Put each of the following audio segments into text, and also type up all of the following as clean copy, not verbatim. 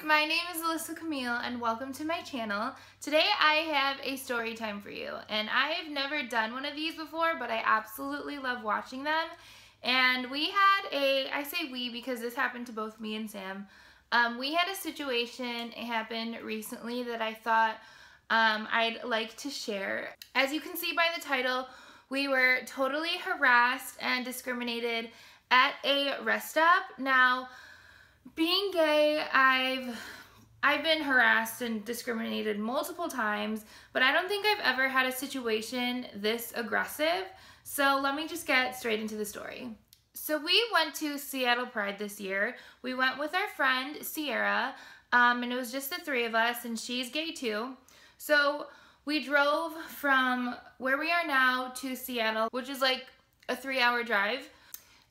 my name is Alyssa Camille and welcome to my channel. Today I have a story time for you, and I've never done one of these before, but I absolutely love watching them. And we had I say we because this happened to both me and Sam. We had a situation happen recently that I thought I'd like to share. As you can see by the title, we were totally harassed and discriminated at a rest stop. Now, being gay, I've been harassed and discriminated multiple times, but I don't think I've ever had a situation this aggressive. So let me just get straight into the story. So we went to Seattle Pride this year. We went with our friend Sierra, and it was just the three of us, and she's gay too. So we drove from where we are now to Seattle, which is like a 3-hour drive.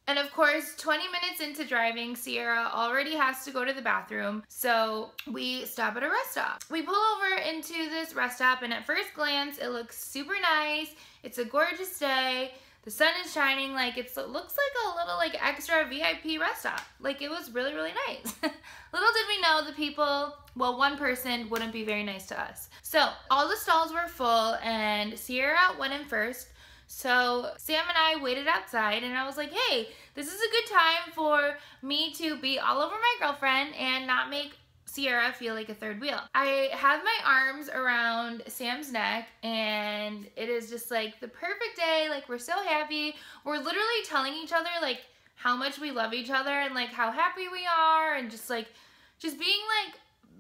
And of course, 20 minutes into driving, Sierra already has to go to the bathroom, so we stop at a rest stop. We pull over into this rest stop, and at first glance, it looks super nice. It's a gorgeous day. The sun is shining. Like, it looks like a little like extra VIP rest stop. Like, it was really, really nice. Little did we know the people, well, one person wouldn't be very nice to us. So all the stalls were full, and Sierra went in first. So Sam and I waited outside, and I was like, hey, this is a good time for me to be all over my girlfriend and not make Sierra feel like a third wheel. I have my arms around Sam's neck, and it is just like the perfect day. Like, we're so happy. We're literally telling each other like how much we love each other and like how happy we are, and just being like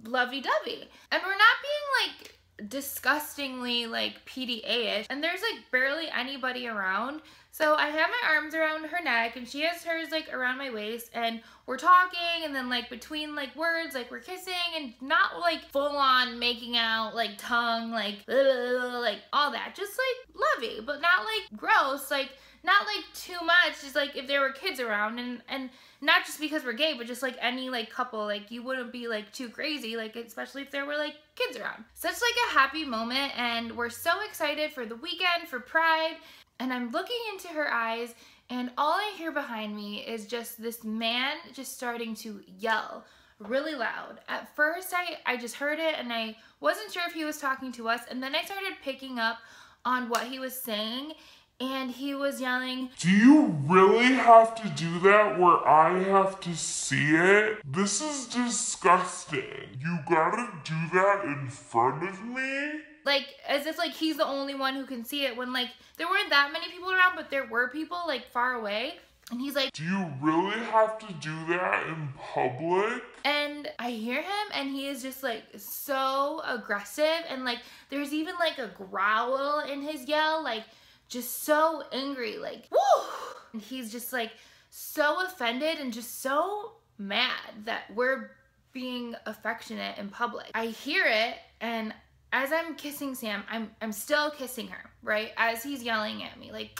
lovey-dovey. And we're not being like disgustingly like PDA-ish, and there's like barely anybody around. So I have my arms around her neck, and she has hers like around my waist, and we're talking, and then like between like words, like we're kissing, and not like full on making out, like tongue, like all that, just like lovey, but not like gross, like not like too much, just like if there were kids around, and not just because we're gay, but just like any like couple, like you wouldn't be like too crazy, like especially if there were like kids around. Such like a happy moment, and we're so excited for the weekend, for Pride. And I'm looking into her eyes, and all I hear behind me is just this man just starting to yell really loud. At first I just heard it, and I wasn't sure if he was talking to us, and then I started picking up on what he was saying. And he was yelling, "Do you really have to do that where I have to see it? This is disgusting. You gotta do that in front of me?" Like, as if like he's the only one who can see it, when like there weren't that many people around, but there were people like far away. And he's like, "Do you really have to do that in public?" And I hear him, and he is just like so aggressive, and like there's even like a growl in his yell, like just so angry, like, woo! And he's just like so offended and just so mad that we're being affectionate in public. I hear it, and as I'm kissing Sam, I'm still kissing her, right? As he's yelling at me, like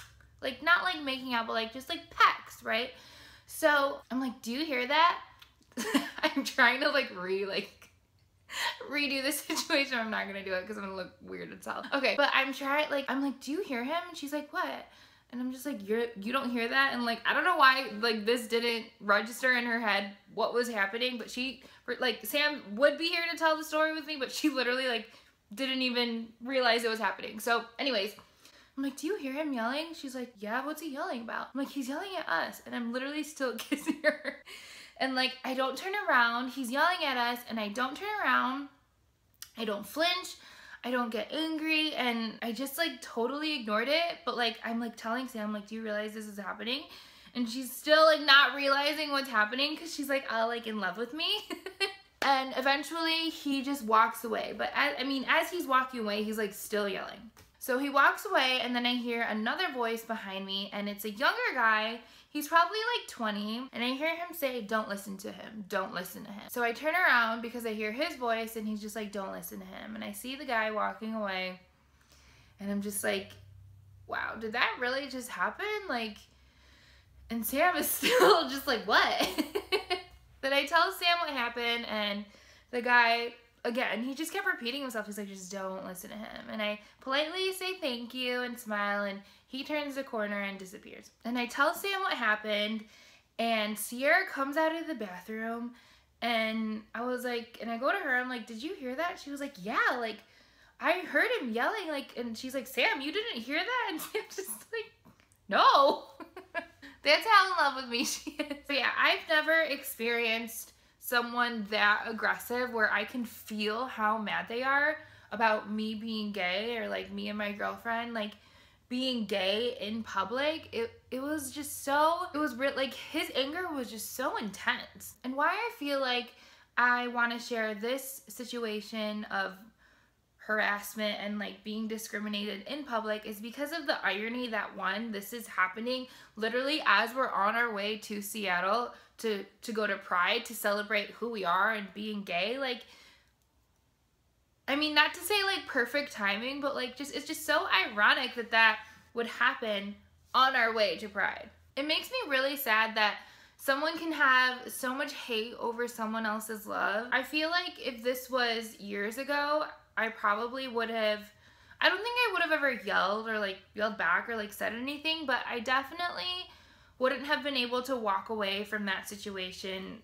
not like making out, but like just like pecks, right? So I'm like, do you hear that? I'm trying to like redo the situation. I'm not gonna do it because I'm gonna look weird as hell. Okay, but I'm like, do you hear him? And she's like, what? And I'm just like, you don't hear that? And like, I don't know why like this didn't register in her head what was happening, but Sam would be here to tell the story with me, but she literally like didn't even realize it was happening. So anyways, I'm like, do you hear him yelling? She's like, yeah, what's he yelling about? I'm like, he's yelling at us, and I'm literally still kissing her. And like, I don't turn around, he's yelling at us, and I don't turn around, I don't flinch, I don't get angry, and I just like totally ignored it. But like, I'm like telling Sam, like, do you realize this is happening? And she's still like not realizing what's happening, because she's like all like in love with me. And eventually he just walks away. But as he's walking away, he's like still yelling. So he walks away, and then I hear another voice behind me, and it's a younger guy. He's probably like 20, and I hear him say, don't listen to him, don't listen to him. So I turn around because I hear his voice, and he's just like, don't listen to him. And I see the guy walking away, and I'm just like, wow, did that really just happen? Like, and Sam is still just like, what? Then I tell Sam what happened, and the guy, again, he just kept repeating himself. He's like, just don't listen to him. And I politely say thank you and smile, and he turns the corner and disappears. And I tell Sam what happened, and Sierra comes out of the bathroom, And I was like, and I go to her, I'm like, did you hear that? She was like, yeah, like, I heard him yelling, like, and she's like, Sam, you didn't hear that? And Sam's just like, no. That's how in love with me she is. But yeah, I've never experienced someone that aggressive where I can feel how mad they are about me being gay, or like me and my girlfriend, like, being gay in public. It was just so, it was like, his anger was just so intense. And why I feel like I want to share this situation of harassment and like being discriminated in public is because of the irony that, one, this is happening literally as we're on our way to Seattle to go to Pride to celebrate who we are and being gay. Like, I mean, not to say like perfect timing, but like just, it's just so ironic that that would happen on our way to Pride. It makes me really sad that someone can have so much hate over someone else's love. I feel like if this was years ago, I probably would have, I don't think I would have ever yelled or like yelled back or like said anything, but I definitely wouldn't have been able to walk away from that situation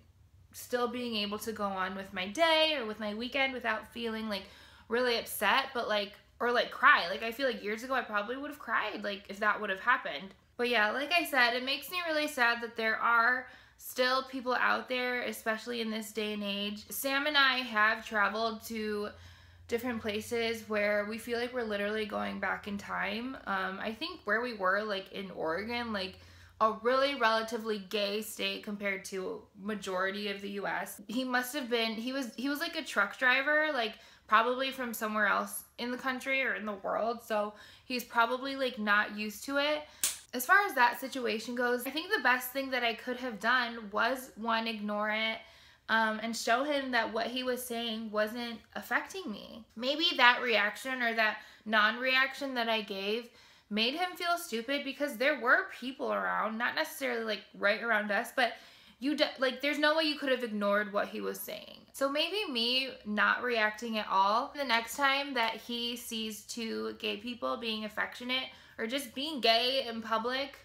still being able to go on with my day or with my weekend without feeling like really upset, but like, or like cry. Like, I feel like years ago I probably would have cried like if that would have happened. But yeah, like I said, it makes me really sad that there are still people out there, especially in this day and age. Sam and I have traveled to different places where we feel like we're literally going back in time. I think where we were, like in Oregon, like a really relatively gay state compared to majority of the US. He must have been, he was like a truck driver, like probably from somewhere else in the country or in the world. So he's probably like not used to it. As far as that situation goes, I think the best thing that I could have done was, one, ignore it and show him that what he was saying wasn't affecting me. Maybe that reaction or that non-reaction that I gave made him feel stupid because there were people around, not necessarily like right around us, but like there's no way you could have ignored what he was saying. So maybe me not reacting at all, the next time that he sees two gay people being affectionate or just being gay in public,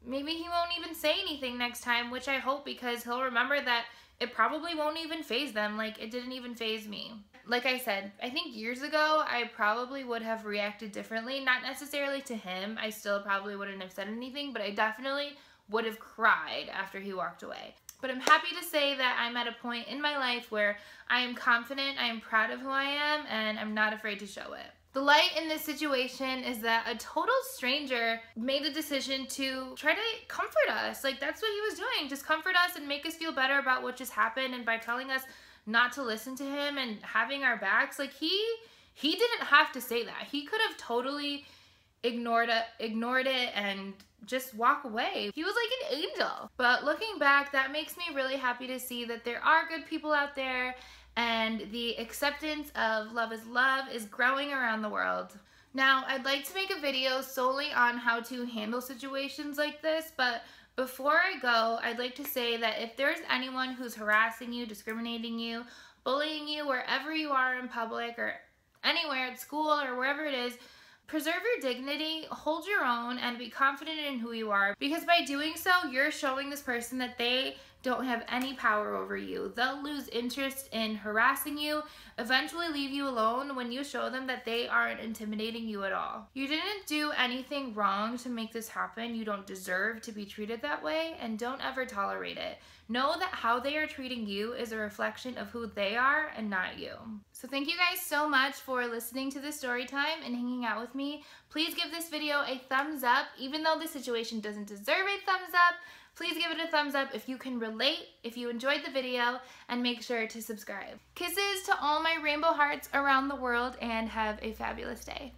maybe he won't even say anything next time, which I hope, because he'll remember that it probably won't even faze them like it didn't even faze me. Like I said, I think years ago I probably would have reacted differently, not necessarily to him. I still probably wouldn't have said anything, but I definitely would have cried after he walked away. But I'm happy to say that I'm at a point in my life where I am confident, I am proud of who I am, and I'm not afraid to show it. The light in this situation is that a total stranger made a decision to try to comfort us. Like, that's what he was doing, just comfort us and make us feel better about what just happened. And by telling us not to listen to him and having our backs, like he didn't have to say that. He could have totally ignored it and just walk away. He was like an angel. But looking back, that makes me really happy to see that there are good people out there, and the acceptance of love is growing around the world. Now, I'd like to make a video solely on how to handle situations like this, but before I go, I'd like to say that if there's anyone who's harassing you, discriminating you, bullying you wherever you are in public or anywhere at school or wherever it is, preserve your dignity, hold your own, and be confident in who you are, because by doing so, you're showing this person that they don't have any power over you. They'll lose interest in harassing you, eventually leave you alone when you show them that they aren't intimidating you at all. You didn't do anything wrong to make this happen. You don't deserve to be treated that way, and don't ever tolerate it. Know that how they are treating you is a reflection of who they are and not you. So thank you guys so much for listening to this story time and hanging out with me. Please give this video a thumbs up, even though the situation doesn't deserve a thumbs up. Please give it a thumbs up if you can relate, if you enjoyed the video, and make sure to subscribe. Kisses to all my rainbow hearts around the world, and have a fabulous day.